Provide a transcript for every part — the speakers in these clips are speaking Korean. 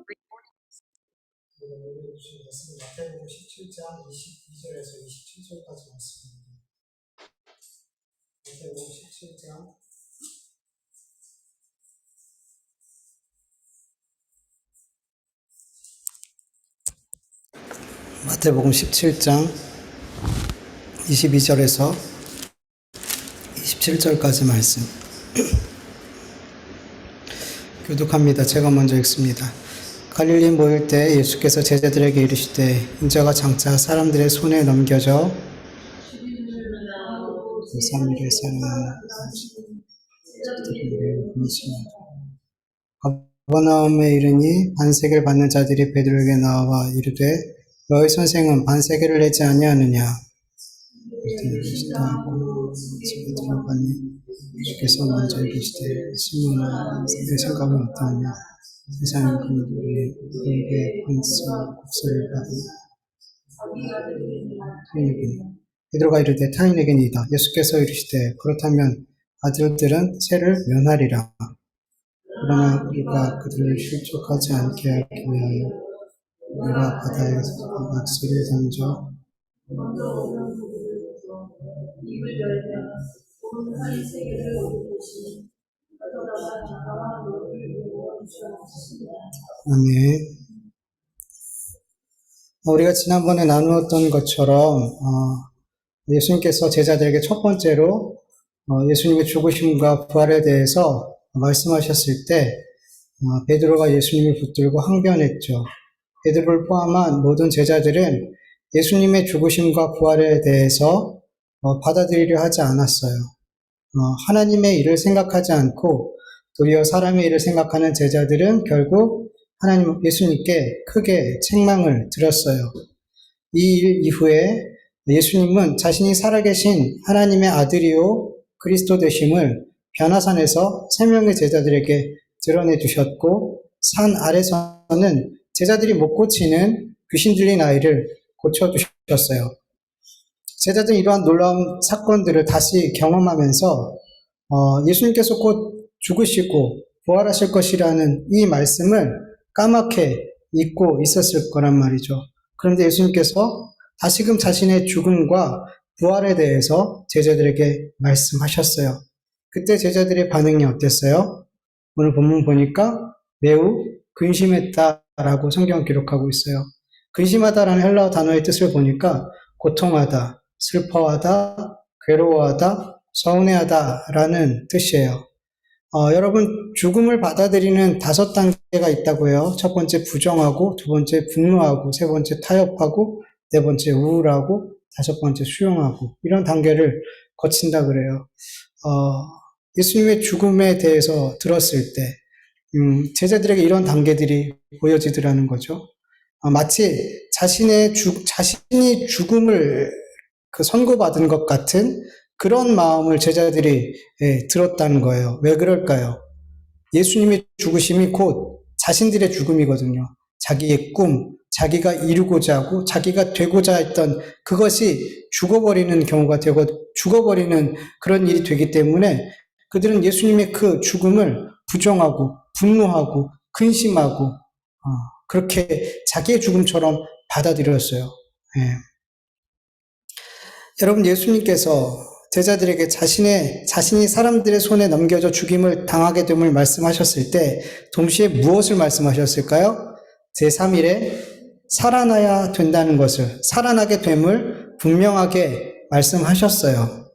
주신 말씀 마태복음 17장 22절에서 27절까지 말씀입니다. 마태복음 17장 마태복음 17장 22절에서 27절까지 말씀 교독합니다. 제가 먼저 읽습니다. 갈릴리 모일 때 예수께서 제자들에게 이르시되 인자가 장차 사람들의 손에 넘겨져 3일에 가버나움에 이르니 반세계를 받는 자들이 베드로에게 나와 이르되 너희 선생은 반세계를 내지 아니하느냐. 집에 들어가니 예수께서 먼저 이르시되 시몬아 내 생각은 어떠하냐. 세상의 분들이 너에게 국세를 받은 베드로가 이르되 타인에게니이다. 예수께서 이르시되 그렇다면 아들들은 세를 면하리라. 그러나 우리가 그들을 실족하지 않게 하기 위하여 우리가 바다에서 낚시를 던져 아멘. 우리가 지난번에 나누었던 것처럼 예수님께서 제자들에게 첫 번째로 예수님의 죽으심과 부활에 대해서 말씀하셨을 때 베드로가 예수님을 붙들고 항변했죠. 베드로를 포함한 모든 제자들은 예수님의 죽으심과 부활에 대해서 받아들이려 하지 않았어요. 하나님의 일을 생각하지 않고 도리어 사람의 일을 생각하는 제자들은 결국 예수님께 크게 책망을 들었어요. 이 일 이후에 예수님은 자신이 살아계신 하나님의 아들이요 그리스도 되심을 변화산에서 3명의 제자들에게 드러내 주셨고 산 아래서는 제자들이 못 고치는 귀신 들린 아이를 고쳐주셨어요. 제자들은 이러한 놀라운 사건들을 다시 경험하면서 예수님께서 곧 죽으시고 부활하실 것이라는 이 말씀을 까맣게 잊고 있었을 거란 말이죠. 그런데 예수님께서 다시금 자신의 죽음과 부활에 대해서 제자들에게 말씀하셨어요. 그때 제자들의 반응이 어땠어요? 오늘 본문 보니까 매우 근심했다라고 성경은 기록하고 있어요. 근심하다라는 헬라어 단어의 뜻을 보니까 고통하다, 슬퍼하다, 괴로워하다, 서운해하다라는 뜻이에요. 여러분 죽음을 받아들이는 5단계가 있다고요. 첫 번째 부정하고, 두 번째 분노하고, 세 번째 타협하고, 네 번째 우울하고, 다섯 번째 수용하고 이런 단계를 거친다 그래요. 예수님의 죽음에 대해서 들었을 때 제자들에게 이런 단계들이 보여지더라는 거죠. 마치 자신이 죽음을 선고받은 것 같은 그런 마음을 제자들이 들었다는 거예요. 왜 그럴까요? 예수님의 죽으심이 곧 자신들의 죽음이거든요. 자기의 꿈, 자기가 이루고자 하고 자기가 되고자 했던 그것이 죽어버리는 경우가 되고 죽어버리는 그런 일이 되기 때문에 그들은 예수님의 그 죽음을 부정하고 분노하고 근심하고 그렇게 자기의 죽음처럼 받아들였어요. 여러분 예수님께서 제자들에게 자신이 사람들의 손에 넘겨져 죽임을 당하게 됨을 말씀하셨을 때 동시에 무엇을 말씀하셨을까요? 제3일에 살아나야 된다는 것을, 살아나게 됨을 분명하게 말씀하셨어요.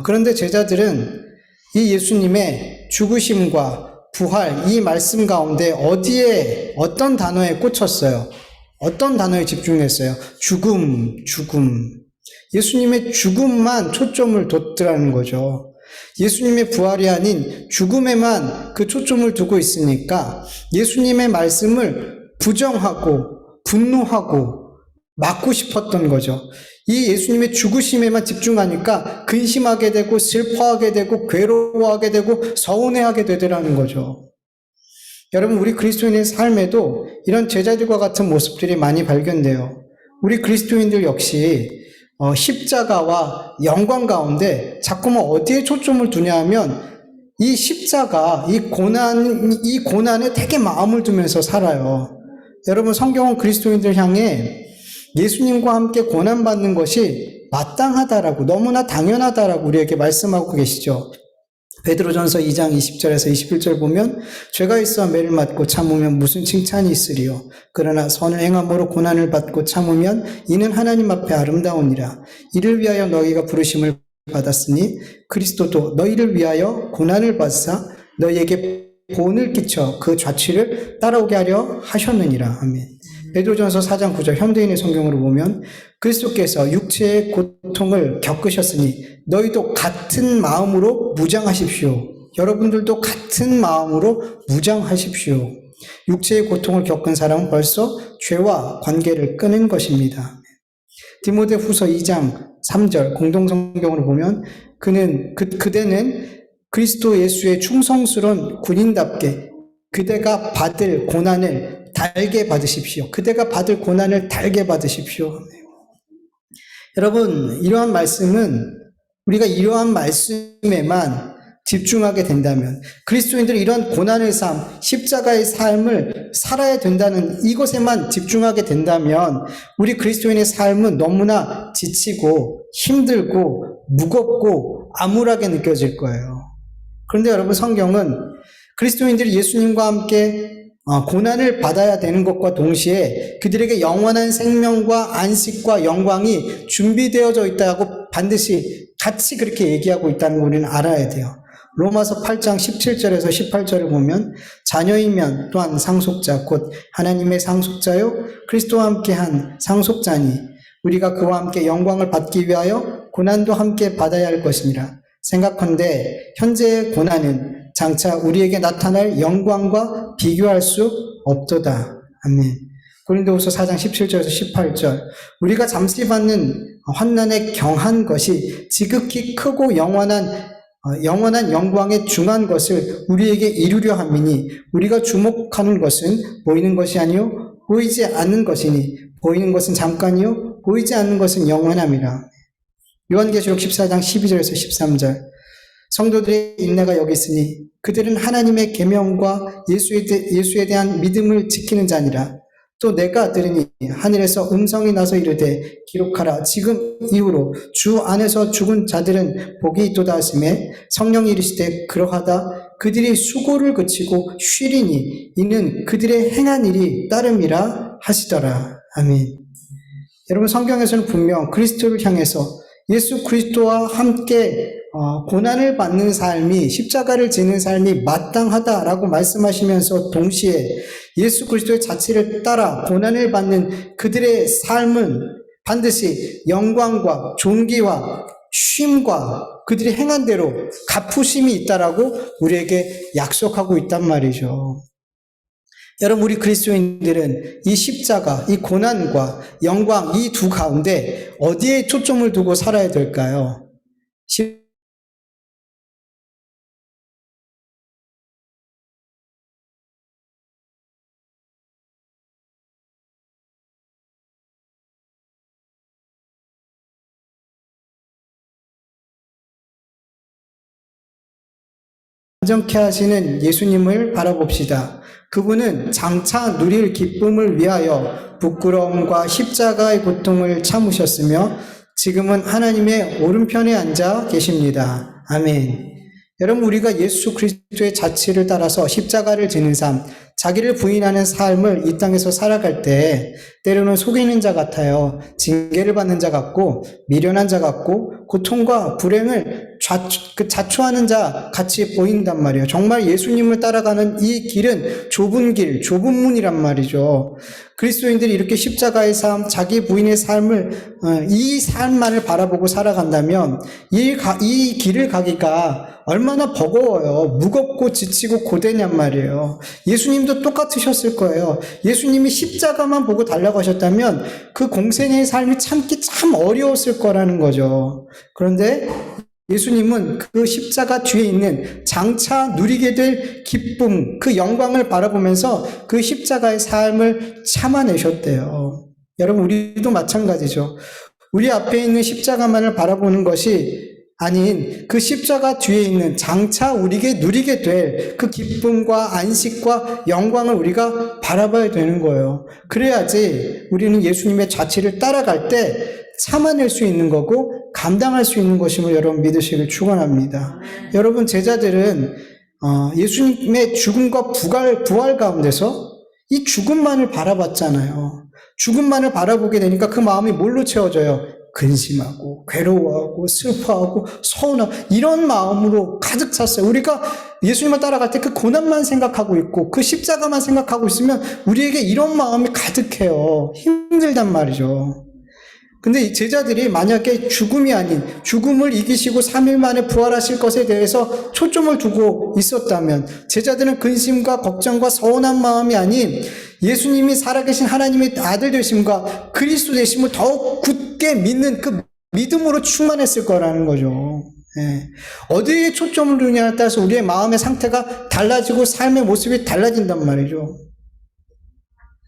그런데 제자들은 이 예수님의 죽으심과 부활, 이 말씀 가운데 어떤 단어에 꽂혔어요? 어떤 단어에 집중했어요? 죽음. 예수님의 죽음만 초점을 뒀더라는 거죠. 예수님의 부활이 아닌 죽음에만 그 초점을 두고 있으니까 예수님의 말씀을 부정하고 분노하고 막고 싶었던 거죠. 이 예수님의 죽으심에만 집중하니까 근심하게 되고 슬퍼하게 되고 괴로워하게 되고 서운해하게 되더라는 거죠. 여러분 우리 그리스도인의 삶에도 이런 제자들과 같은 모습들이 많이 발견돼요. 우리 그리스도인들 역시 십자가와 영광 가운데 자꾸만 어디에 초점을 두냐 하면 이 십자가, 이 고난에 되게 마음을 두면서 살아요. 여러분, 성경은 그리스도인들 향해 예수님과 함께 고난받는 것이 마땅하다라고, 너무나 당연하다라고 우리에게 말씀하고 계시죠. 베드로전서 2장 20절에서 21절 보면 죄가 있어 매를 맞고 참으면 무슨 칭찬이 있으리요. 그러나 선을 행함으로 고난을 받고 참으면 이는 하나님 앞에 아름다우니라. 이를 위하여 너희가 부르심을 받았으니 그리스도도 너희를 위하여 고난을 받사 너희에게 본을 끼쳐 그 좌치를 따라오게 하려 하셨느니라. 아멘. 베드로전서 4장 9절 현대인의 성경으로 보면 그리스도께서 육체의 고통을 겪으셨으니 너희도 같은 마음으로 무장하십시오. 여러분들도 같은 마음으로 무장하십시오. 육체의 고통을 겪은 사람은 벌써 죄와 관계를 끊은 것입니다. 디모데후서 2장 3절 공동성경으로 보면 그대는 그리스도 예수의 충성스러운 군인답게 그대가 받을 고난을 달게 받으십시오. 그대가 받을 고난을 달게 받으십시오. 여러분, 이러한 말씀은 우리가 이러한 말씀에만 집중하게 된다면, 그리스도인들이 이러한 고난의 삶, 십자가의 삶을 살아야 된다는 이것에만 집중하게 된다면 우리 그리스도인의 삶은 너무나 지치고 힘들고 무겁고 암울하게 느껴질 거예요. 그런데 여러분, 성경은 그리스도인들이 예수님과 함께 고난을 받아야 되는 것과 동시에 그들에게 영원한 생명과 안식과 영광이 준비되어져 있다고 반드시 같이 그렇게 얘기하고 있다는 걸 우리는 알아야 돼요. 로마서 8장 17절에서 18절을 보면 자녀이면 또한 상속자 곧 하나님의 상속자요 그리스도와 함께한 상속자니 우리가 그와 함께 영광을 받기 위하여 고난도 함께 받아야 할 것이니라. 생각컨대 현재의 고난은 장차 우리에게 나타날 영광과 비교할 수 없도다. 아멘. 고린도후서 4장 17절에서 18절 우리가 잠시 받는 환난에 경한 것이 지극히 크고 영원한 영광에 중한 것을 우리에게 이루려 함이니 우리가 주목하는 것은 보이는 것이 아니요 보이지 않는 것이니 보이는 것은 잠깐이요 보이지 않는 것은 영원함이라. 요한계시록 14장 12절에서 13절 성도들의 인내가 여기 있으니 그들은 하나님의 계명과 예수에 대한 믿음을 지키는 자니라. 또 내가 들으니 하늘에서 음성이 나서 이르되 기록하라. 지금 이후로 주 안에서 죽은 자들은 복이 있도다 하시매 성령이 이르시되 그러하다. 그들이 수고를 그치고 쉬리니 이는 그들의 행한 일이 따름이라 하시더라. 아멘. 여러분, 성경에서는 분명 그리스도를 향해서 예수 그리스도와 함께 고난을 받는 삶이 십자가를 지는 삶이 마땅하다라고 말씀하시면서 동시에 예수 그리스도의 자체를 따라 고난을 받는 그들의 삶은 반드시 영광과 존귀와 쉼과 그들이 행한 대로 갚으심이 있다라고 우리에게 약속하고 있단 말이죠. 여러분, 우리 그리스도인들은 이 십자가, 이 고난과 영광 이 두 가운데 어디에 초점을 두고 살아야 될까요? 완전케 하시는 예수님을 바라봅시다. 그분은 장차 누릴 기쁨을 위하여 부끄러움과 십자가의 고통을 참으셨으며 지금은 하나님의 오른편에 앉아 계십니다. 아멘. 여러분, 우리가 예수 그리스도의 자체를 따라서 십자가를 지는 삶, 자기를 부인하는 삶을 이 땅에서 살아갈 때 때로는 속이는 자 같아요. 징계를 받는 자 같고 미련한 자 같고 고통과 불행을 자초하는 자 같이 보인단 말이에요. 정말 예수님을 따라가는 이 길은 좁은 길, 좁은 문이란 말이죠. 그리스도인들이 이렇게 십자가의 삶, 자기 부인의 삶을 이 삶만을 바라보고 살아간다면 이 길을 가기가 얼마나 버거워요. 무겁고 지치고 고되냔 말이에요. 예수님도 똑같으셨을 거예요. 예수님이 십자가만 보고 달려가셨다면 그 공생의 삶이 참기 참 어려웠을 거라는 거죠. 그런데 예수님은 그 십자가 뒤에 있는 장차 누리게 될 기쁨, 그 영광을 바라보면서 그 십자가의 삶을 참아내셨대요. 여러분, 우리도 마찬가지죠. 우리 앞에 있는 십자가만을 바라보는 것이 아닌 그 십자가 뒤에 있는 장차 우리에게 누리게 될 그 기쁨과 안식과 영광을 우리가 바라봐야 되는 거예요. 그래야지 우리는 예수님의 자취를 따라갈 때 참아낼 수 있는 거고 감당할 수 있는 것임을 여러분 믿으시길 축원합니다. 여러분 제자들은 예수님의 죽음과 부활 가운데서 이 죽음만을 바라봤잖아요. 죽음만을 바라보게 되니까 그 마음이 뭘로 채워져요? 근심하고 괴로워하고 슬퍼하고 서운하고 이런 마음으로 가득 찼어요. 우리가 예수님을 따라갈 때 그 고난만 생각하고 있고 그 십자가만 생각하고 있으면 우리에게 이런 마음이 가득해요. 힘들단 말이죠. 근데 이 제자들이 만약에 죽음이 아닌 죽음을 이기시고 3일 만에 부활하실 것에 대해서 초점을 두고 있었다면 제자들은 근심과 걱정과 서운한 마음이 아닌 예수님이 살아계신 하나님의 아들 되심과 그리스도 되심을 더욱 굳게 믿는 그 믿음으로 충만했을 거라는 거죠. 예. 어디에 초점을 두냐에 따라서 우리의 마음의 상태가 달라지고 삶의 모습이 달라진단 말이죠.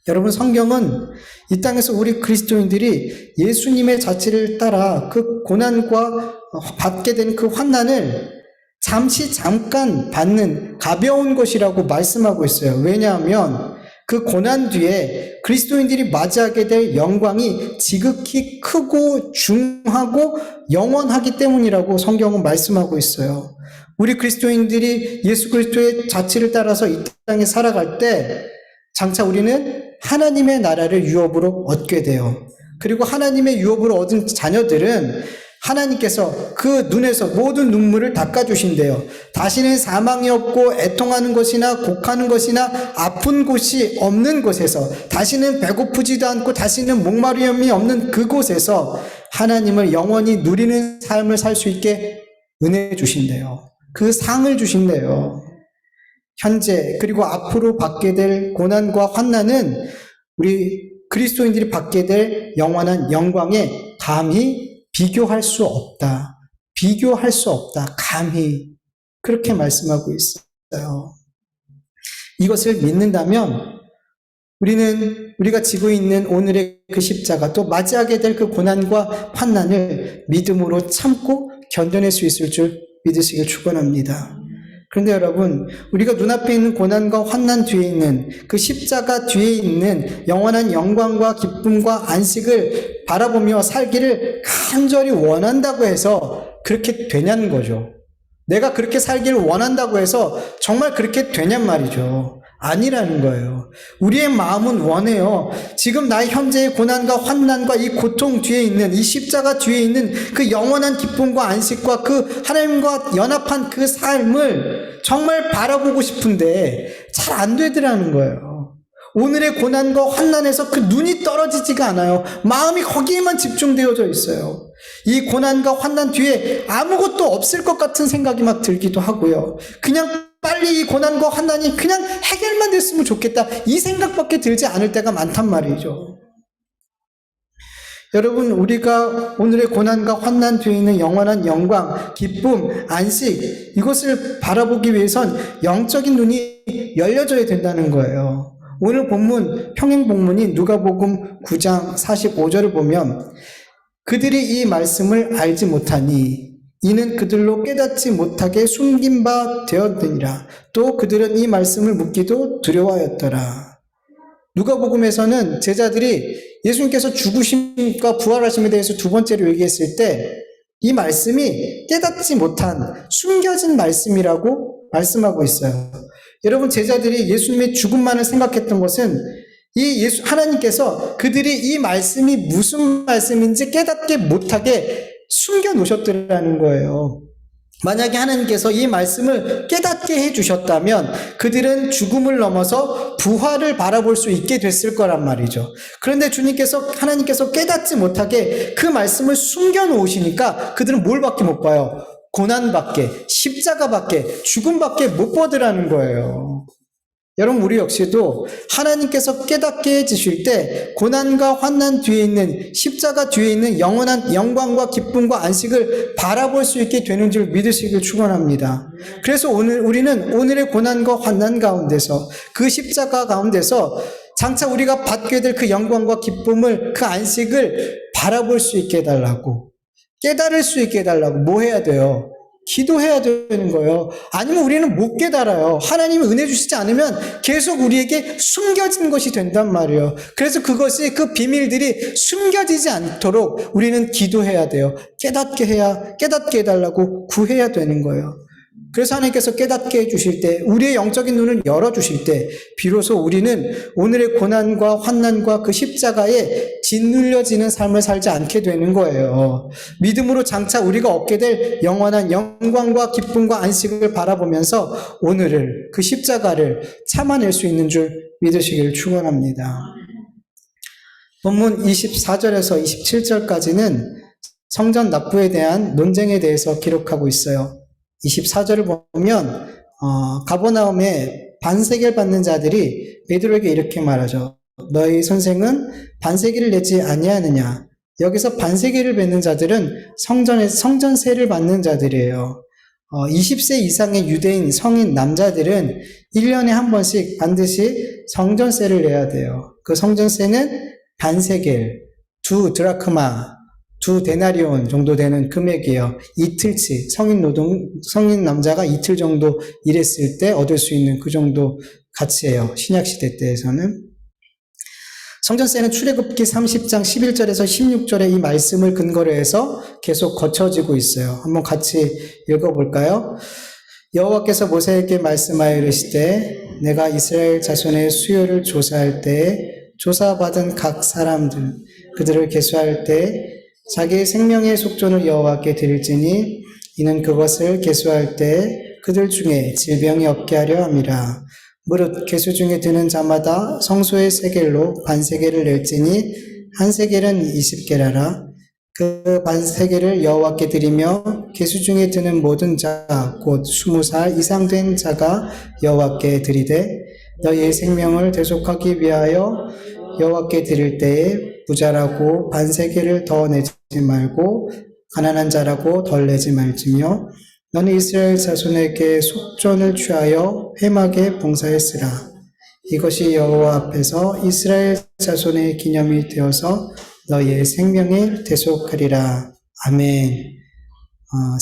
여러분 성경은 이 땅에서 우리 그리스도인들이 예수님의 자취를 따라 그 고난과 받게 된 그 환난을 잠깐 받는 가벼운 것이라고 말씀하고 있어요. 왜냐하면 그 고난 뒤에 그리스도인들이 맞이하게 될 영광이 지극히 크고 중하고 영원하기 때문이라고 성경은 말씀하고 있어요. 우리 그리스도인들이 예수 그리스도의 자취를 따라서 이 땅에 살아갈 때 장차 우리는 하나님의 나라를 유업으로 얻게 돼요. 그리고 하나님의 유업으로 얻은 자녀들은 하나님께서 그 눈에서 모든 눈물을 닦아주신대요. 다시는 사망이 없고 애통하는 것이나 곡하는 것이나 아픈 곳이 없는 곳에서 다시는 배고프지도 않고 다시는 목마름이 없는 그곳에서 하나님을 영원히 누리는 삶을 살 수 있게 은혜 주신대요. 그 상을 주신대요. 현재 그리고 앞으로 받게 될 고난과 환난은 우리 그리스도인들이 받게 될 영원한 영광에 감히 비교할 수 없다. 비교할 수 없다. 감히 그렇게 말씀하고 있어요. 이것을 믿는다면 우리가 지고 있는 오늘의 그 십자가 또 맞이하게 될 그 고난과 환난을 믿음으로 참고 견뎌낼 수 있을 줄 믿으시길 축원합니다. 그런데 여러분, 우리가 눈앞에 있는 고난과 환난 뒤에 있는 그 십자가 뒤에 있는 영원한 영광과 기쁨과 안식을 바라보며 살기를 간절히 원한다고 해서 그렇게 되냐는 거죠. 내가 그렇게 살기를 원한다고 해서 정말 그렇게 되냔 말이죠. 아니라는 거예요. 우리의 마음은 원해요. 지금 나의 현재의 고난과 환난과 이 고통 뒤에 있는 이 십자가 뒤에 있는 그 영원한 기쁨과 안식과 그 하나님과 연합한 그 삶을 정말 바라보고 싶은데 잘 안 되더라는 거예요. 오늘의 고난과 환난에서 그 눈이 떨어지지가 않아요. 마음이 거기에만 집중되어져 있어요. 이 고난과 환난 뒤에 아무것도 없을 것 같은 생각이 막 들기도 하고요. 그냥 빨리 이 고난과 환난이 그냥 해결만 됐으면 좋겠다. 이 생각밖에 들지 않을 때가 많단 말이죠. 여러분, 우리가 오늘의 고난과 환난 뒤에 있는 영원한 영광, 기쁨, 안식, 이것을 바라보기 위해선 영적인 눈이 열려져야 된다는 거예요. 오늘 본문, 평행본문인 누가복음 9장 45절을 보면 그들이 이 말씀을 알지 못하니 이는 그들로 깨닫지 못하게 숨긴 바 되었느니라. 또 그들은 이 말씀을 묻기도 두려워하였더라. 누가복음에서는 제자들이 예수님께서 죽으심과 부활하심에 대해서 두 번째로 얘기했을 때 이 말씀이 깨닫지 못한 숨겨진 말씀이라고 말씀하고 있어요. 여러분, 제자들이 예수님의 죽음만을 생각했던 것은 하나님께서 그들이 이 말씀이 무슨 말씀인지 깨닫게 못하게 숨겨 놓으셨더라는 거예요. 만약에 하나님께서 이 말씀을 깨닫게 해주셨다면 그들은 죽음을 넘어서 부활을 바라볼 수 있게 됐을 거란 말이죠. 그런데 하나님께서 깨닫지 못하게 그 말씀을 숨겨 놓으시니까 그들은 뭘밖에 못 봐요? 고난밖에, 십자가밖에, 죽음밖에 못 보더라는 거예요. 여러분, 우리 역시도 하나님께서 깨닫게 해주실 때 고난과 환난 뒤에 있는 십자가 뒤에 있는 영원한 영광과 기쁨과 안식을 바라볼 수 있게 되는 줄 믿으시길 축원합니다. 그래서 우리는 오늘의 고난과 환난 가운데서 그 십자가 가운데서 장차 우리가 받게 될 그 영광과 기쁨을 그 안식을 바라볼 수 있게 해달라고 깨달을 수 있게 해달라고 뭐 해야 돼요? 기도해야 되는 거예요. 아니면 우리는 못 깨달아요. 하나님이 은혜 주시지 않으면 계속 우리에게 숨겨진 것이 된단 말이에요. 그래서 그것이 그 비밀들이 숨겨지지 않도록 우리는 기도해야 돼요. 깨닫게 해달라고 구해야 되는 거예요. 그래서 하나님께서 깨닫게 해주실 때, 우리의 영적인 눈을 열어주실 때, 비로소 우리는 오늘의 고난과 환난과 그 십자가에 짓눌려지는 삶을 살지 않게 되는 거예요. 믿음으로 장차 우리가 얻게 될 영원한 영광과 기쁨과 안식을 바라보면서 오늘을, 그 십자가를 참아낼 수 있는 줄 믿으시기를 축원합니다. 본문 24절에서 27절까지는 성전 납부에 대한 논쟁에 대해서 기록하고 있어요. 24절을 보면 가버나움에 반세겔 받는 자들이 베드로에게 이렇게 말하죠. 너희 선생은 반세겔을 내지 아니하느냐. 여기서 반세겔을 뱉는 자들은 성전세를 받는 자들이에요. 20세 이상의 유대인 성인 남자들은 1년에 한 번씩 반드시 성전세를 내야 돼요. 그 성전세는 반세겔, 2 드라크마, 2 데나리온 정도 되는 금액이에요. 이틀치, 성인 남자가 이틀 정도 일했을 때 얻을 수 있는 그 정도 가치예요. 신약시대 때에서는. 성전세는 출애굽기 30장 11절에서 16절의 이 말씀을 근거로 해서 계속 거쳐지고 있어요. 한번 같이 읽어볼까요? 여호와께서 모세에게 말씀하여 이르시되 내가 이스라엘 자손의 수요를 조사할 때에 조사받은 각 사람들 그들을 계수할 때 자기의 생명의 속전을 여호와께 드릴지니 이는 그것을 계수할 때 그들 중에 질병이 없게 하려 함이라. 무릇 계수 중에 드는 자마다 성소의 세겔로 반세겔을 낼지니 한 세겔은 20게라라. 그 반세겔을 여호와께 드리며 계수 중에 드는 모든 자 곧 20살 이상 된 자가 여호와께 드리되 너희의 생명을 대속하기 위하여 여호와께 드릴 때에 부자라고 반세겔을 더 내지 말고 가난한 자라고 덜 내지 말지며 너는 이스라엘 자손에게 속전을 취하여 회막에 봉사했으라. 이것이 여호와 앞에서 이스라엘 자손의 기념이 되어서 너희의 생명에 대속하리라. 아멘.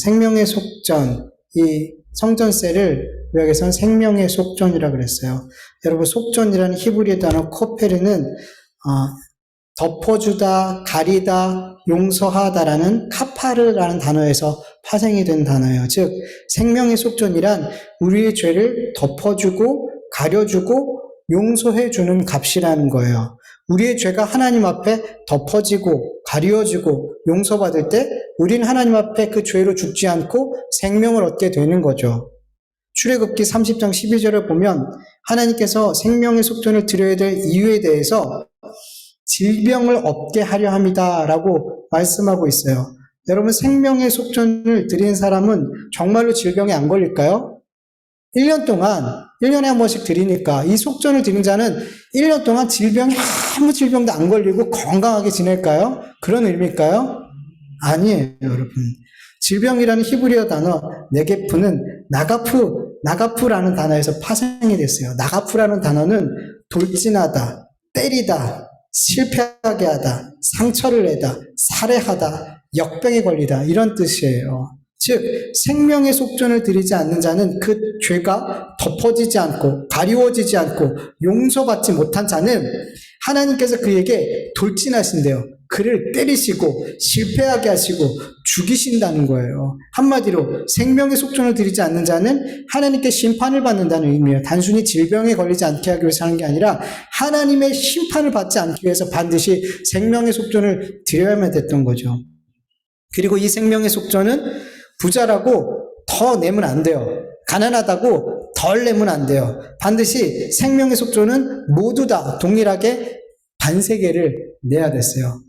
생명의 속전, 이 성전세를 여기서는 생명의 속전이라고 그랬어요. 여러분, 속전이라는 히브리 단어 코페르는 덮어주다, 가리다, 용서하다라는 카파르라는 단어에서 파생이 된 단어예요. 즉 생명의 속전이란 우리의 죄를 덮어주고 가려주고 용서해주는 값이라는 거예요. 우리의 죄가 하나님 앞에 덮어지고 가려지고 용서받을 때 우리는 하나님 앞에 그 죄로 죽지 않고 생명을 얻게 되는 거죠. 출애굽기 30장 12절을 보면 하나님께서 생명의 속전을 드려야 될 이유에 대해서 질병을 없게 하려 합니다 라고 말씀하고 있어요. 여러분, 생명의 속전을 드린 사람은 정말로 질병에 안 걸릴까요? 1년 동안 1년에 한 번씩 드리니까 이 속전을 드린 자는 1년 동안 질병이 아무 질병도 안 걸리고 건강하게 지낼까요? 그런 의미일까요? 아니에요, 여러분. 질병이라는 히브리어 단어 네게프는 나가프라는 단어에서 파생이 됐어요. 나가프라는 단어는 돌진하다, 때리다, 실패하게 하다, 상처를 내다, 살해하다, 역병에 걸리다 이런 뜻이에요. 즉 생명의 속전을 드리지 않는 자는 그 죄가 덮어지지 않고 가리워지지 않고 용서받지 못한 자는 하나님께서 그에게 돌진하신대요. 그를 때리시고 실패하게 하시고 죽이신다는 거예요. 한마디로 생명의 속전을 드리지 않는 자는 하나님께 심판을 받는다는 의미예요. 단순히 질병에 걸리지 않게 하기 위해서 하는 게 아니라 하나님의 심판을 받지 않기 위해서 반드시 생명의 속전을 드려야만 됐던 거죠. 그리고 이 생명의 속전은 부자라고 더 내면 안 돼요. 가난하다고 덜 내면 안 돼요. 반드시 생명의 속전은 모두 다 동일하게 반세겔을 내야 됐어요.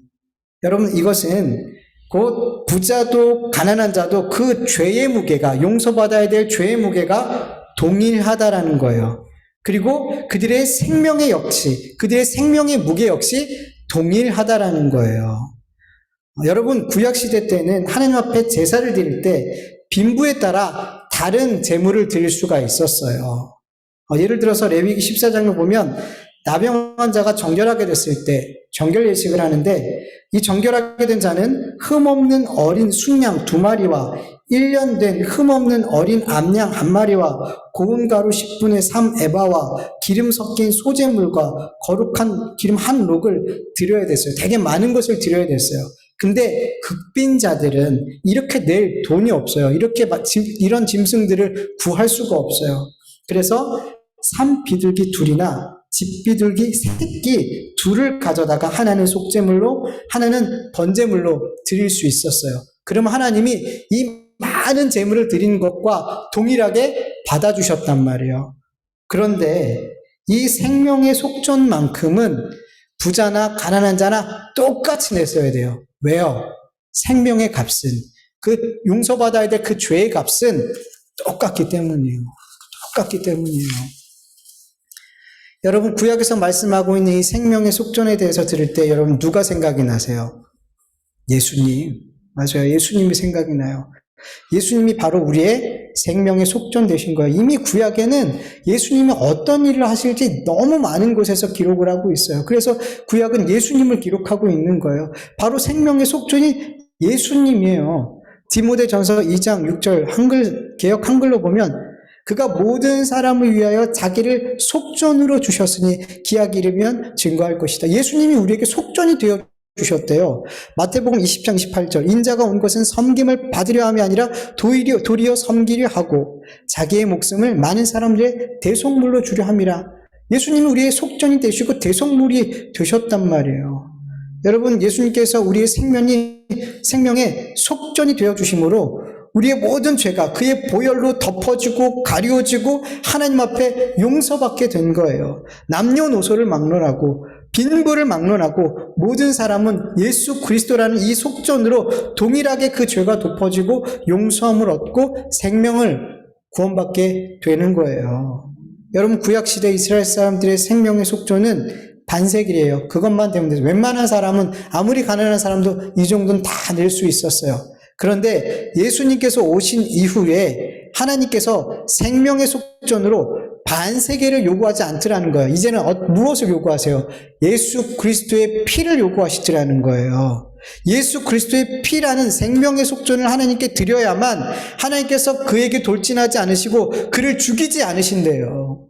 여러분, 이것은 곧 부자도 가난한 자도 그 죄의 무게가, 용서받아야 될 죄의 무게가 동일하다라는 거예요. 그리고 그들의 생명의 역시, 그들의 생명의 무게 역시 동일하다라는 거예요. 여러분, 구약시대 때는 하나님 앞에 제사를 드릴 때 빈부에 따라 다른 제물을 드릴 수가 있었어요. 예를 들어서 레위기 14장을 보면 나병 환자가 정결하게 됐을 때 정결 예식을 하는데, 이 정결하게 된 자는 흠없는 어린 순양 2마리와 1년 된 흠없는 어린 암양 1마리와 고운 가루 10분의 3 에바와 기름 섞인 소재물과 거룩한 기름 1록을 드려야 됐어요. 되게 많은 것을 드려야 됐어요. 근데 극빈자들은 이렇게 낼 돈이 없어요. 이런 짐승들을 구할 수가 없어요. 그래서 산비둘기 2이나 집비둘기 새끼 2를 가져다가 하나는 속죄물로, 하나는 번제물로 드릴 수 있었어요. 그러면 하나님이 이 많은 제물을 드리는 것과 동일하게 받아주셨단 말이에요. 그런데 이 생명의 속전만큼은 부자나 가난한 자나 똑같이 냈어야 돼요. 왜요? 생명의 값은, 그 용서받아야 될 그 죄의 값은 똑같기 때문이에요. 똑같기 때문이에요. 여러분, 구약에서 말씀하고 있는 이 생명의 속전에 대해서 들을 때 여러분 누가 생각이 나세요? 예수님. 맞아요. 예수님이 생각이 나요. 예수님이 바로 우리의 생명의 속전 되신 거예요. 이미 구약에는 예수님이 어떤 일을 하실지 너무 많은 곳에서 기록을 하고 있어요. 그래서 구약은 예수님을 기록하고 있는 거예요. 바로 생명의 속전이 예수님이에요. 디모데전서 2장 6절 개역 한글로 보면 그가 모든 사람을 위하여 자기를 속전으로 주셨으니 기약 이르면 증거할 것이다. 예수님이 우리에게 속전이 되어 주셨대요. 마태복음 20장 28절 인자가 온 것은 섬김을 받으려 함이 아니라 도리어 섬기려 하고 자기의 목숨을 많은 사람들의 대속물로 주려 함이라. 예수님이 우리의 속전이 되시고 대속물이 되셨단 말이에요. 여러분, 예수님께서 우리의 생명의 속전이 되어주심으로 우리의 모든 죄가 그의 보혈로 덮어지고 가려지고 하나님 앞에 용서받게 된 거예요. 남녀노소를 막론하고 빈부를 막론하고 모든 사람은 예수 그리스도라는 이 속전으로 동일하게 그 죄가 덮어지고 용서함을 얻고 생명을 구원받게 되는 거예요. 여러분, 구약시대 이스라엘 사람들의 생명의 속전은 반세길이에요. 그것만 되면 돼요. 웬만한 사람은 아무리 가난한 사람도 이 정도는 다 낼 수 있었어요. 그런데 예수님께서 오신 이후에 하나님께서 생명의 속전으로 반세계를 요구하지 않더라는 거예요. 이제는 무엇을 요구하세요? 예수 그리스도의 피를 요구하시더라는 거예요. 예수 그리스도의 피라는 생명의 속전을 하나님께 드려야만 하나님께서 그에게 돌진하지 않으시고 그를 죽이지 않으신대요.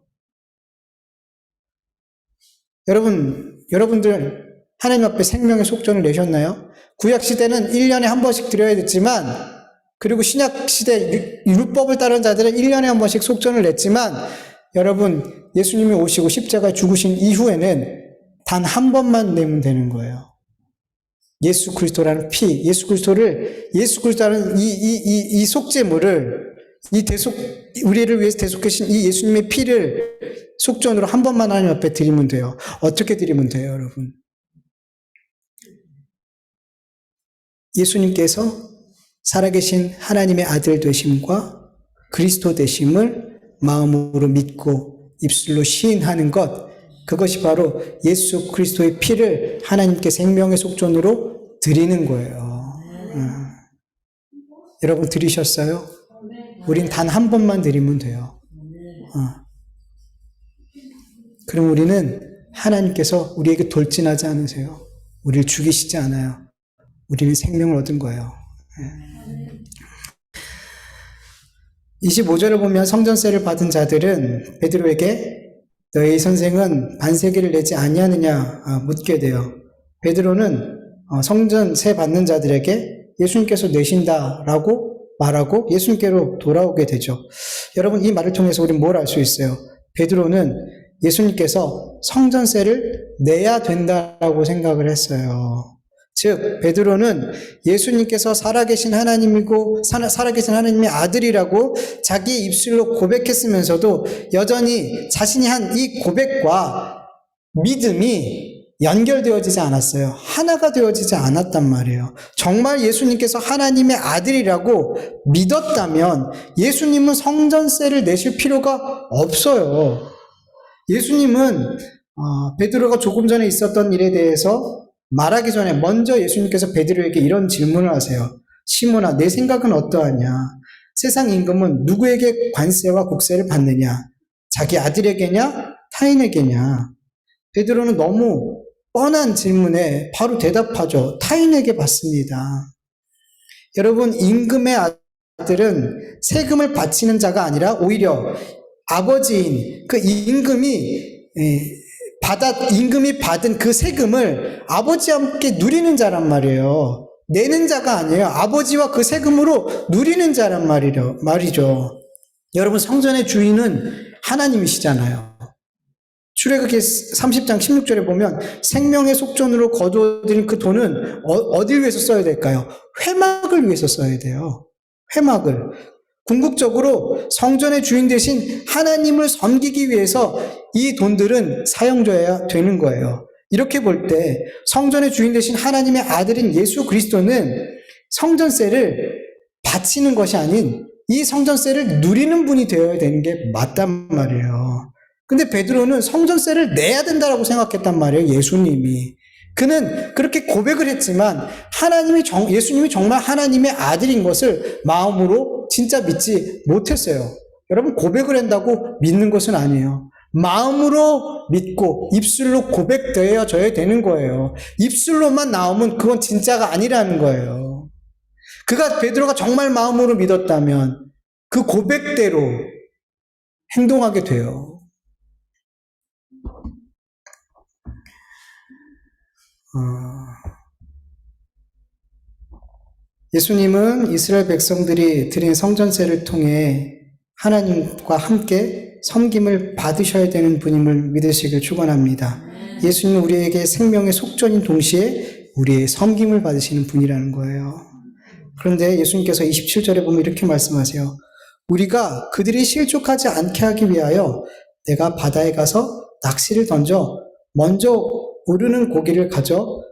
여러분들 하나님 앞에 생명의 속전을 내셨나요? 구약시대는 1년에 한 번씩 드려야 됐지만, 그리고 신약시대 율법을 따른 자들은 1년에 한 번씩 속전을 냈지만, 여러분, 예수님이 오시고 십자가에 죽으신 이후에는 단 한 번만 내면 되는 거예요. 예수 그리스도라는 피, 예수 그리스도라는 이 속죄물을, 우리를 위해서 대속하신 이 예수님의 피를 속전으로 한 번만 하나님 앞에 드리면 돼요. 어떻게 드리면 돼요, 여러분? 예수님께서 살아계신 하나님의 아들 되심과 그리스도 되심을 마음으로 믿고 입술로 시인하는 것, 그것이 바로 예수 그리스도의 피를 하나님께 생명의 속전으로 드리는 거예요. 여러분 들으셨어요? 우린 단 한 번만 드리면 돼요. 그럼 우리는 하나님께서 우리에게 돌진하지 않으세요. 우리를 죽이시지 않아요. 우리는 생명을 얻은 거예요. 25절을 보면 성전세를 받은 자들은 베드로에게 너희 선생은 반세기를 내지 아니하느냐 묻게 돼요. 베드로는 성전세 받는 자들에게 예수님께서 내신다라고 말하고 예수님께로 돌아오게 되죠. 여러분, 이 말을 통해서 우리는 뭘 알 수 있어요? 베드로는 예수님께서 성전세를 내야 된다라고 생각을 했어요. 즉 베드로는 예수님께서 살아계신 하나님이고 살아계신 하나님의 아들이라고 자기 입술로 고백했으면서도 여전히 자신이 한 이 고백과 믿음이 연결되어지지 않았어요. 하나가 되어지지 않았단 말이에요. 정말 예수님께서 하나님의 아들이라고 믿었다면 예수님은 성전세를 내실 필요가 없어요. 예수님은 베드로가 조금 전에 있었던 일에 대해서 말하기 전에 먼저 예수님께서 베드로에게 이런 질문을 하세요. 시몬아, 내 생각은 어떠하냐? 세상 임금은 누구에게 관세와 국세를 받느냐? 자기 아들에게냐? 타인에게냐? 베드로는 너무 뻔한 질문에 바로 대답하죠. 타인에게 받습니다. 여러분, 임금의 아들은 세금을 바치는 자가 아니라 오히려 아버지인 그 임금이 받은 그 세금을 아버지와 함께 누리는 자란 말이에요. 내는 자가 아니에요. 아버지와 그 세금으로 누리는 자란 말이죠. 여러분, 성전의 주인은 하나님이시잖아요. 출애굽기 30장 16절에 보면 생명의 속전으로 거두어들인 그 돈은 어딜 위해서 써야 될까요? 회막을 위해서 써야 돼요. 회막을. 궁극적으로 성전의 주인 대신 하나님을 섬기기 위해서 이 돈들은 사용되어야 되는 거예요. 이렇게 볼 때 성전의 주인 대신 하나님의 아들인 예수 그리스도는 성전세를 바치는 것이 아닌 이 성전세를 누리는 분이 되어야 되는 게 맞단 말이에요. 근데 베드로는 성전세를 내야 된다라고 생각했단 말이에요. 예수님이. 그는 그렇게 고백을 했지만 예수님이 정말 하나님의 아들인 것을 마음으로 진짜 믿지 못했어요. 여러분, 고백을 한다고 믿는 것은 아니에요. 마음으로 믿고 입술로 고백되어져야 되는 거예요. 입술로만 나오면 그건 진짜가 아니라는 거예요. 베드로가 정말 마음으로 믿었다면 그 고백대로 행동하게 돼요. 예수님은 이스라엘 백성들이 드린 성전세를 통해 하나님과 함께 섬김을 받으셔야 되는 분임을 믿으시길 축원합니다. 예수님은 우리에게 생명의 속전인 동시에 우리의 섬김을 받으시는 분이라는 거예요. 그런데 예수님께서 27절에 보면 이렇게 말씀하세요. 우리가 그들이 실족하지 않게 하기 위하여 내가 바다에 가서 낚시를 던져 먼저 오르는 고기를 가져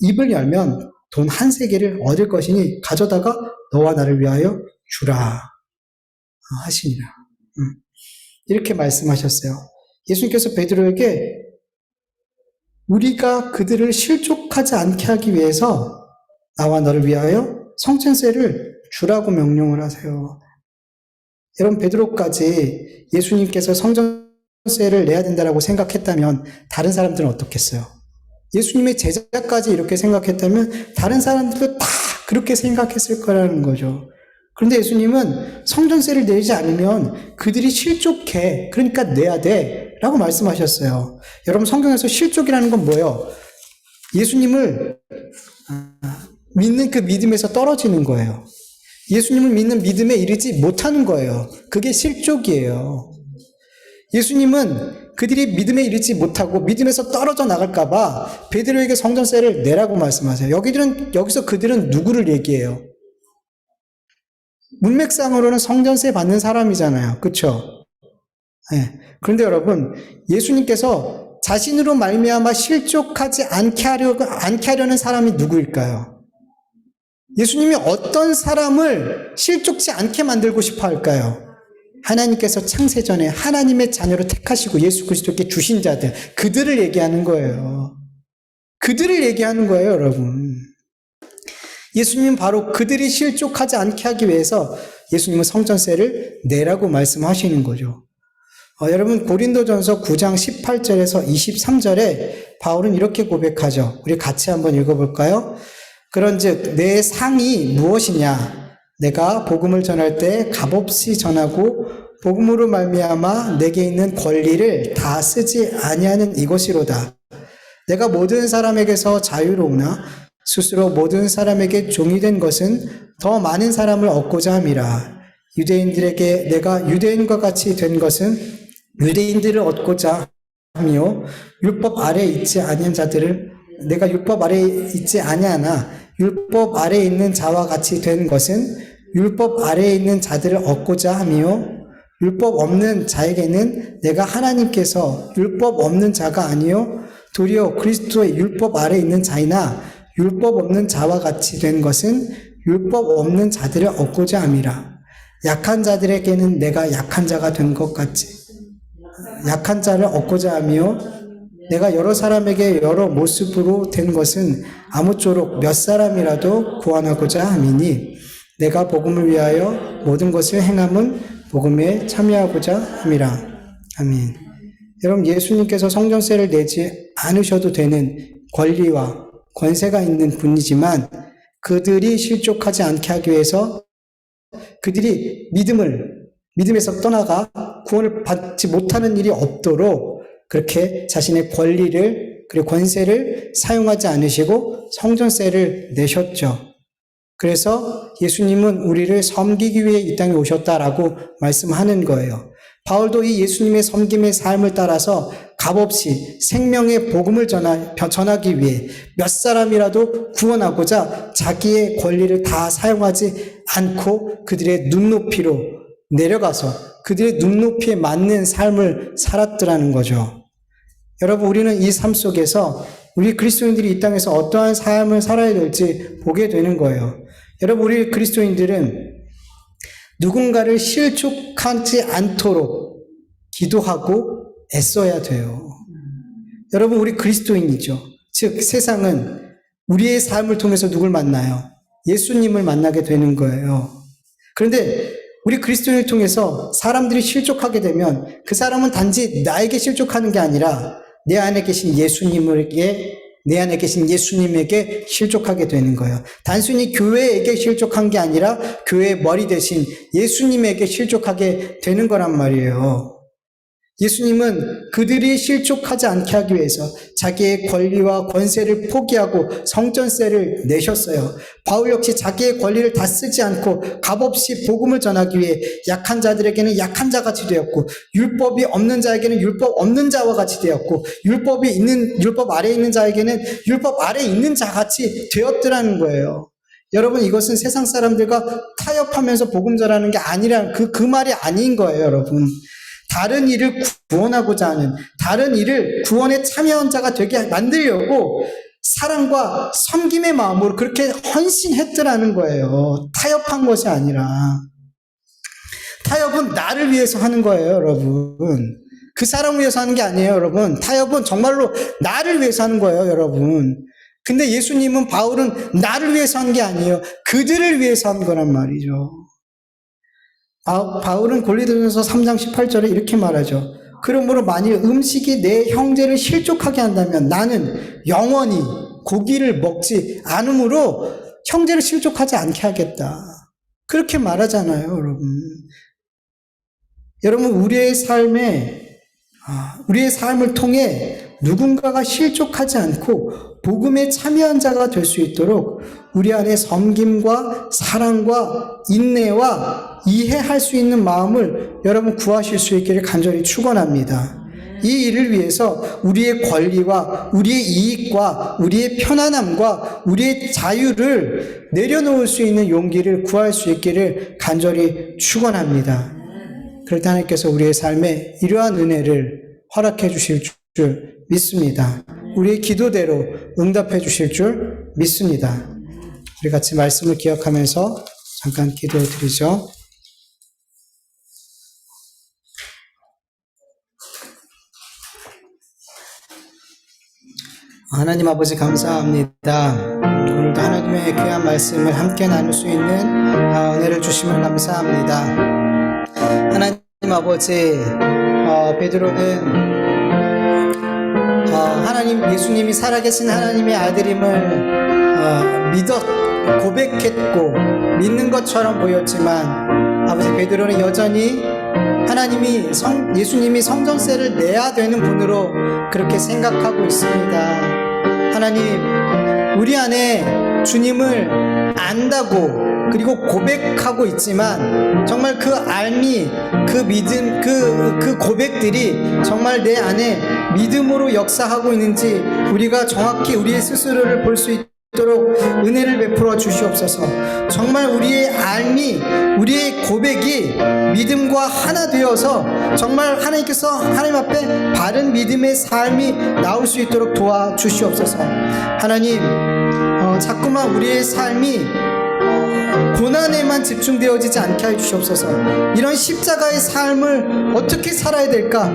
입을 열면 돈 한 세겔을 얻을 것이니 가져다가 너와 나를 위하여 주라 하시니라. 이렇게 말씀하셨어요. 예수님께서 베드로에게 우리가 그들을 실족하지 않게 하기 위해서 나와 너를 위하여 성전세를 주라고 명령을 하세요. 여러분, 베드로까지 예수님께서 성전세를 내야 된다고 생각했다면 다른 사람들은 어떻겠어요? 예수님의 제자까지 이렇게 생각했다면 다른 사람들도 다 그렇게 생각했을 거라는 거죠. 그런데 예수님은 성전세를 내지 않으면 그들이 실족해. 그러니까 내야 돼. 라고 말씀하셨어요. 여러분, 성경에서 실족이라는 건 뭐예요? 예수님을 믿는 그 믿음에서 떨어지는 거예요. 예수님을 믿는 믿음에 이르지 못하는 거예요. 그게 실족이에요. 예수님은 그들이 믿음에 이르지 못하고 믿음에서 떨어져 나갈까봐 베드로에게 성전세를 내라고 말씀하세요. 여기서 그들은 누구를 얘기해요? 문맥상으로는 성전세 받는 사람이잖아요. 그렇죠? 네. 그런데 여러분, 예수님께서 자신으로 말미암아 실족하지 않게 하려는 사람이 누구일까요? 예수님이 어떤 사람을 실족지 않게 만들고 싶어 할까요? 하나님께서 창세전에 하나님의 자녀로 택하시고 예수 그리스도께 주신 자들, 그들을 얘기하는 거예요. 그들을 얘기하는 거예요, 여러분. 예수님은 바로 그들이 실족하지 않게 하기 위해서 예수님은 성전세를 내라고 말씀하시는 거죠. 여러분, 고린도전서 9장 18절에서 23절에 바울은 이렇게 고백하죠. 우리 같이 한번 읽어볼까요? 그런즉 내 상이 무엇이냐? 내가 복음을 전할 때 값없이 전하고 복음으로 말미암아 내게 있는 권리를 다 쓰지 아니하는 이것이로다. 내가 모든 사람에게서 자유로우나 스스로 모든 사람에게 종이 된 것은 더 많은 사람을 얻고자 함이라. 유대인들에게 내가 유대인과 같이 된 것은 유대인들을 얻고자 하며 율법 아래에 있지 아니한 자들을 내가 율법 아래에 있지 아니하나 율법 아래에 있는 자와 같이 된 것은 율법 아래에 있는 자들을 얻고자 하며 율법 없는 자에게는 내가 하나님께서 율법 없는 자가 아니요 도리어 그리스도의 율법 아래에 있는 자이나 율법 없는 자와 같이 된 것은 율법 없는 자들을 얻고자 함이라. 약한 자들에게는 내가 약한 자가 된 것 같이 약한 자를 얻고자 하며 내가 여러 사람에게 여러 모습으로 된 것은 아무쪼록 몇 사람이라도 구원하고자 함이니 내가 복음을 위하여 모든 것을 행함은 복음에 참여하고자 함이라. 아멘. 여러분, 예수님께서 성전세를 내지 않으셔도 되는 권리와 권세가 있는 분이지만 그들이 실족하지 않게 하기 위해서 그들이 믿음에서 떠나가 구원을 받지 못하는 일이 없도록 그렇게 자신의 권리를 그리고 권세를 사용하지 않으시고 성전세를 내셨죠. 그래서 예수님은 우리를 섬기기 위해 이 땅에 오셨다라고 말씀하는 거예요. 바울도 이 예수님의 섬김의 삶을 따라서 값없이 생명의 복음을 전하기 위해 몇 사람이라도 구원하고자 자기의 권리를 다 사용하지 않고 그들의 눈높이로 내려가서 그들의 눈높이에 맞는 삶을 살았더라는 거죠. 여러분, 우리는 이 삶 속에서 우리 그리스도인들이 이 땅에서 어떠한 삶을 살아야 될지 보게 되는 거예요. 여러분, 우리 그리스도인들은 누군가를 실족하지 않도록 기도하고 애써야 돼요. 여러분, 우리 그리스도인이죠. 즉 세상은 우리의 삶을 통해서 누굴 만나요? 예수님을 만나게 되는 거예요. 그런데 우리 그리스도인을 통해서 사람들이 실족하게 되면 그 사람은 단지 나에게 실족하는 게 아니라 내 안에 계신 예수님에게 실족하게 되는 거예요. 단순히 교회에게 실족한 게 아니라 교회의 머리 대신 예수님에게 실족하게 되는 거란 말이에요. 예수님은 그들이 실족하지 않게 하기 위해서 자기의 권리와 권세를 포기하고 성전세를 내셨어요. 바울 역시 자기의 권리를 다 쓰지 않고 값없이 복음을 전하기 위해 약한 자들에게는 약한 자같이 되었고 율법이 없는 자에게는 율법 없는 자와 같이 되었고 율법 아래에 있는 자에게는 율법 아래에 있는 자같이 되었더라는 거예요. 여러분, 이것은 세상 사람들과 타협하면서 복음 전하는 게 아니라 그 말이 아닌 거예요, 여러분. 다른 일을 구원하고자 하는, 다른 일을 구원에 참여한 자가 되게 만들려고 사랑과 섬김의 마음으로 그렇게 헌신했더라는 거예요. 타협한 것이 아니라. 타협은 나를 위해서 하는 거예요, 여러분. 그 사람을 위해서 하는 게 아니에요, 여러분. 타협은 정말로 나를 위해서 하는 거예요, 여러분. 근데 예수님은, 바울은 나를 위해서 하는 게 아니에요. 그들을 위해서 한 거란 말이죠. 바울은 골로새서 3장 18절에 이렇게 말하죠. 그러므로 만일 음식이 내 형제를 실족하게 한다면 나는 영원히 고기를 먹지 않으므로 형제를 실족하지 않게 하겠다. 그렇게 말하잖아요, 여러분. 여러분, 우리의 삶을 통해 누군가가 실족하지 않고 복음에 참여한 자가 될 수 있도록 우리 안에 섬김과 사랑과 인내와 이해할 수 있는 마음을 여러분 구하실 수 있기를 간절히 축원합니다. 이 일을 위해서 우리의 권리와 우리의 이익과 우리의 편안함과 우리의 자유를 내려놓을 수 있는 용기를 구할 수 있기를 간절히 축원합니다. 그럴 때 하나님께서 우리의 삶에 이러한 은혜를 허락해 주실 줄 믿습니다. 우리의 기도대로 응답해 주실 줄 믿습니다. 우리 같이 말씀을 기억하면서 잠깐 기도해 드리죠. 하나님 아버지, 감사합니다. 오늘도 하나님의 귀한 말씀을 함께 나눌 수 있는 은혜를 주시면 감사합니다. 하나님 아버지, 베드로는 예수님이 살아계신 하나님의 아들임을 고백했고 믿는 것처럼 보였지만 아버지, 베드로는 여전히 예수님이 성전세를 내야 되는 분으로 그렇게 생각하고 있습니다. 하나님, 우리 안에 주님을 안다고 그리고 고백하고 있지만 정말 그 알미, 그 믿음, 그 고백들이 정말 내 안에 믿음으로 역사하고 있는지 우리가 정확히 우리의 스스로를 볼 수 있도록 은혜를 베풀어 주시옵소서. 정말 우리의 알미, 우리의 고백이 믿음과 하나 되어서 정말 하나님 앞에 바른 믿음의 삶이 나올 수 있도록 도와주시옵소서. 하나님, 자꾸만 우리의 삶이 고난에만 집중되어지지 않게 해주시옵소서. 이런 십자가의 삶을 어떻게 살아야 될까?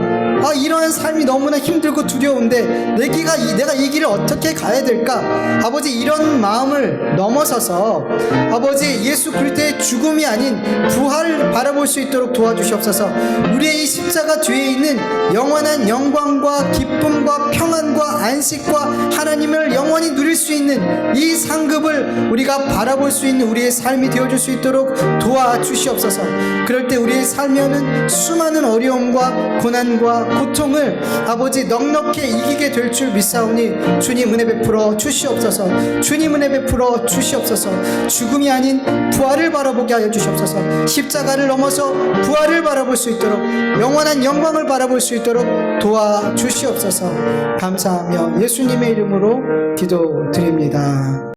이러한 삶이 너무나 힘들고 두려운데 내가 이 길을 어떻게 가야 될까? 아버지, 이런 마음을 넘어서서 아버지, 예수 그리스도의 죽음이 아닌 부활을 바라볼 수 있도록 도와주시옵소서. 우리의 이 십자가 뒤에 있는 영원한 영광과 기쁨과 평안과 안식과 하나님을 영원히 누릴 수 있는 이 상급을 우리가 바라볼 수 있는 우리의 삶이 되어줄 수 있도록 도와주시옵소서. 그럴 때 우리의 삶에는 수많은 어려움과 고난과 고통을 아버지 넉넉히 이기게 될 줄 믿사오니 주님 은혜 베풀어 주시옵소서. 주님 은혜 베풀어 주시옵소서. 죽음이 아닌 부활을 바라보게 하여 주시옵소서. 십자가를 넘어서 부활을 바라볼 수 있도록, 영원한 영광을 바라볼 수 있도록 도와주시옵소서. 감사하며 예수님의 이름으로 기도드립니다.